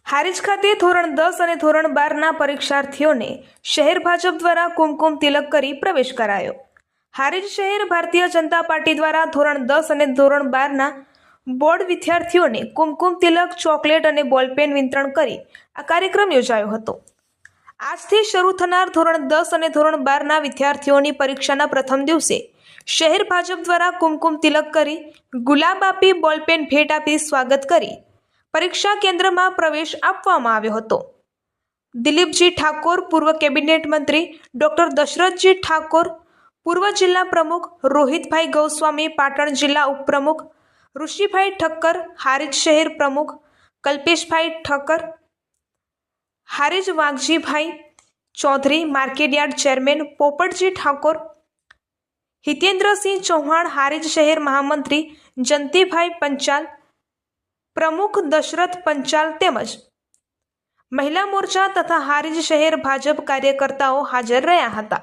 હારીજ ખાતે ધોરણ 10 અને ધોરણ 12ના પરીક્ષાર્થીઓને શહેર ભાજપ દ્વારા કુમકુમ તિલક કરી પ્રવેશ કરાયો। હારીજ શહેર ભારતીય જનતા પાર્ટી દ્વારા ધોરણ 10 અને ધોરણ 12ના બોર્ડ વિદ્યાર્થીઓને કુમકુમ તિલક, ચોકલેટ અને બોલપેન વિતરણ કરી આ કાર્યક્રમ યોજાયો હતો। આજથી શરૂ થનાર ધોરણ 10 અને ધોરણ 12ના વિદ્યાર્થીઓની પરીક્ષાના પ્રથમ દિવસે શહેર ભાજપ દ્વારા કુમકુમ તિલક કરી, ગુલાબ આપી, બોલપેન ભેટ આપી સ્વાગત કરી પરીક્ષા કેન્દ્રમાં પ્રવેશ આપવામાં આવ્યો હતો। દિલીપજી ઠાકોર, પૂર્વ કેબિનેટ મંત્રી ડોક્ટર દશરથજી ઠાકોર, પૂર્વ જિલ્લા પ્રમુખ રોહિતભાઈ ગૌસ્વામી, પાટણ જિલ્લા ઉપપ્રમુખ ઋષિભાઈ ઠક્કર, હારીજ શહેર પ્રમુખ કલ્પેશભાઈ ઠક્કર, હારીજ વાઘજીભાઈ ચૌધરી, માર્કેટયાર્ડ ચેરમેન પોપટજી ઠાકોર, હિતેન્દ્રસિંહ ચૌહાણ, હારીજ શહેર મહામંત્રી જંતીભાઈ પંચાલ, પ્રમુખ દશરથ પંચાલ તેમજ મહિલા મોરચા તથા હારીજ શહેર ભાજપ કાર્યકર્તાઓ હાજર રહ્યા હતા।